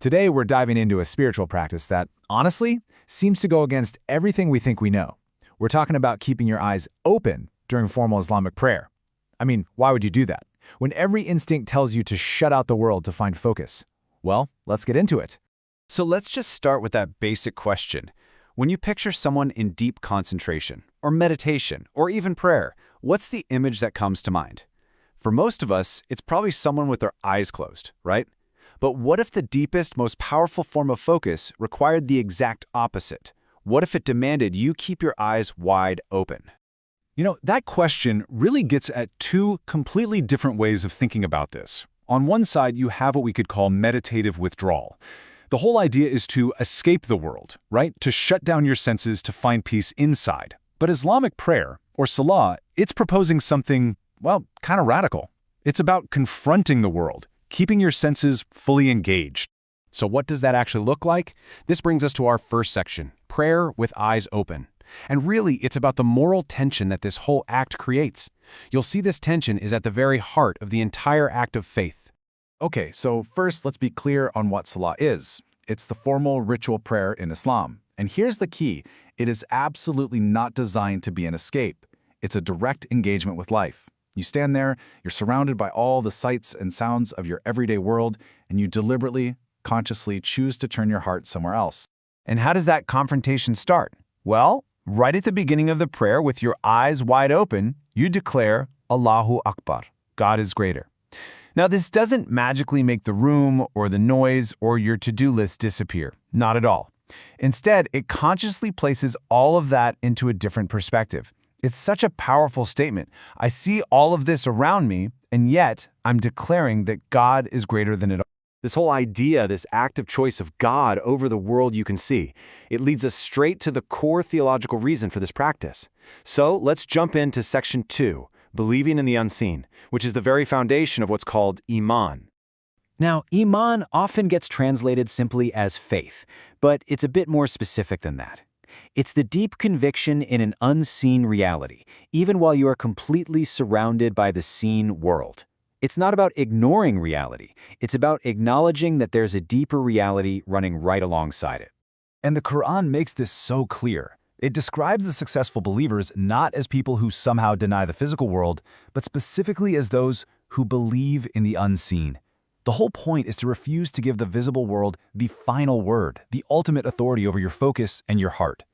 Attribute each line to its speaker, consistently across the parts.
Speaker 1: Today, we're diving into a spiritual practice that, honestly, seems to go against everything we think we know. We're talking about keeping your eyes open during formal Islamic prayer. I mean, why would you do that when every instinct tells you to shut out the world to find focus? Well, let's get into it.
Speaker 2: So let's just start with that basic question. When you picture someone in deep concentration, or meditation, or even prayer, what's the image that comes to mind? For most of us, it's probably someone with their eyes closed, right? But what if the deepest, most powerful form of focus required the exact opposite? What if it demanded you keep your eyes wide open?
Speaker 3: You know, that question really gets at two completely different ways of thinking about this. On one side, you have what we could call meditative withdrawal. The whole idea is to escape the world, right? To shut down your senses to find peace inside. But Islamic prayer, or Salah, it's proposing something, well, kind of radical. It's about confronting the world, keeping your senses fully engaged.
Speaker 4: So what does that actually look like? This brings us to our first section, prayer with eyes open. And really, it's about the moral tension that this whole act creates. You'll see this tension is at the very heart of the entire act of faith.
Speaker 1: Okay, so first let's be clear on what Salah is. It's the formal ritual prayer in Islam. And here's the key. It is absolutely not designed to be an escape. It's a direct engagement with life. You stand there, you're surrounded by all the sights and sounds of your everyday world, and you deliberately, consciously choose to turn your heart somewhere else.
Speaker 4: And how does that confrontation start? Well, right at the beginning of the prayer with your eyes wide open, you declare, Allahu Akbar, God is greater. Now, this doesn't magically make the room or the noise or your to-do list disappear. Not at all. Instead, it consciously places all of that into a different perspective. It's such a powerful statement. I see all of this around me, and yet I'm declaring that God is greater than it all.
Speaker 2: This whole idea, this active choice of God over the world you can see, it leads us straight to the core theological reason for this practice. So let's jump into section 2, believing in the unseen, which is the very foundation of what's called iḥsān.
Speaker 5: Now, iḥsān often gets translated simply as faith, but it's a bit more specific than that. It's the deep conviction in an unseen reality, even while you are completely surrounded by the seen world. It's not about ignoring reality. It's about acknowledging that there's a deeper reality running right alongside it.
Speaker 1: And the Quran makes this so clear. It describes the successful believers not as people who somehow deny the physical world, but specifically as those who believe in the unseen. The whole point is to refuse to give the visible world the final word, the ultimate authority over your focus and your heart.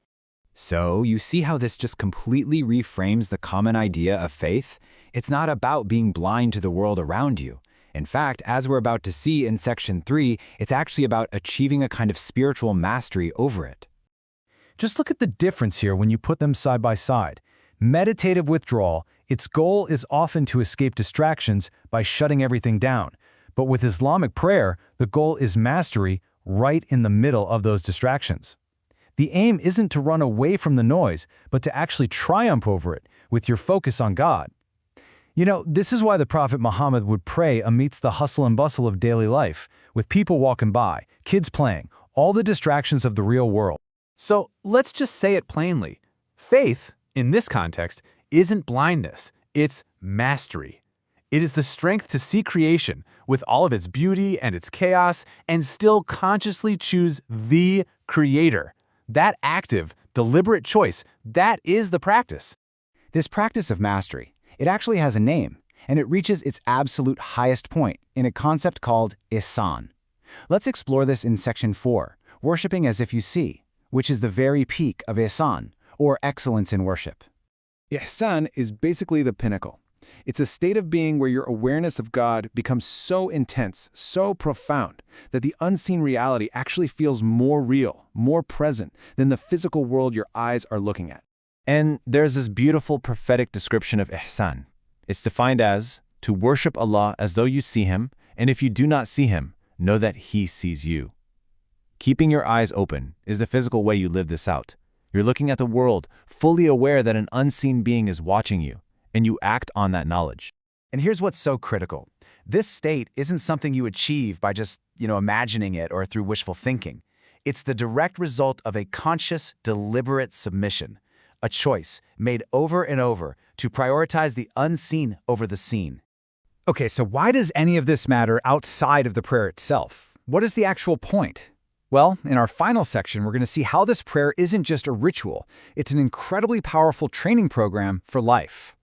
Speaker 5: So, you see how this just completely reframes the common idea of faith? It's not about being blind to the world around you. In fact, as we're about to see in section 3, it's actually about achieving a kind of spiritual mastery over it.
Speaker 1: Just look at the difference here when you put them side by side. Meditative withdrawal, its goal is often to escape distractions by shutting everything down. But with Islamic prayer, the goal is mastery right in the middle of those distractions. The aim isn't to run away from the noise, but to actually triumph over it with your focus on God. You know, this is why the Prophet Muhammad would pray amidst the hustle and bustle of daily life, with people walking by, kids playing, all the distractions of the real world.
Speaker 4: So let's just say it plainly. Faith, in this context, isn't blindness. It's mastery. It is the strength to see creation with all of its beauty and its chaos and still consciously choose the Creator. That active, deliberate choice, that is the practice.
Speaker 5: This practice of mastery, it actually has a name, and it reaches its absolute highest point in a concept called iḥsān. Let's explore this in section 4, worshiping as if you see, which is the very peak of iḥsān, or excellence in worship.
Speaker 4: Iḥsān is basically the pinnacle. It's a state of being where your awareness of God becomes so intense, so profound, that the unseen reality actually feels more real, more present than the physical world your eyes are looking at.
Speaker 5: And there's this beautiful prophetic description of iḥsān. It's defined as, to worship Allah as though you see Him, and if you do not see Him, know that He sees you. Keeping your eyes open is the physical way you live this out. You're looking at the world, fully aware that an unseen being is watching you, and you act on that knowledge.
Speaker 1: And here's what's so critical. This state isn't something you achieve by just, imagining it or through wishful thinking. It's the direct result of a conscious, deliberate submission, a choice made over and over to prioritize the unseen over the seen.
Speaker 6: Okay, so why does any of this matter outside of the prayer itself?
Speaker 1: what is the actual point? Well, in our final section, we're going to see how this prayer isn't just a ritual. It's an incredibly powerful training program for life.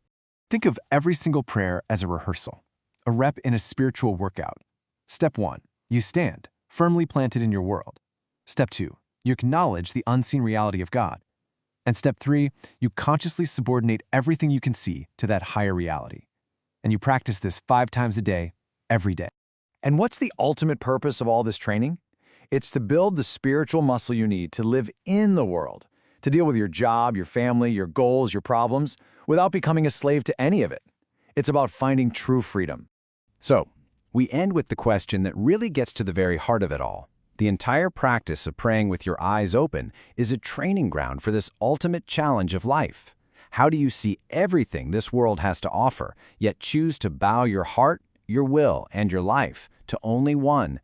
Speaker 6: Think of every single prayer as a rehearsal, a rep in a spiritual workout. Step 1, you stand, firmly planted in your world. Step 2, you acknowledge the unseen reality of God. And step 3, you consciously subordinate everything you can see to that higher reality. And you practice this 5 times a day, every day.
Speaker 1: And what's the ultimate purpose of all this training? It's to build the spiritual muscle you need to live in the world, to deal with your job, your family, your goals, your problems, without becoming a slave to any of it. It's about finding true freedom.
Speaker 2: So, we end with the question that really gets to the very heart of it all. The entire practice of praying with your eyes open is a training ground for this ultimate challenge of life. How do you see everything this world has to offer, yet choose to bow your heart, your will, and your life to only one,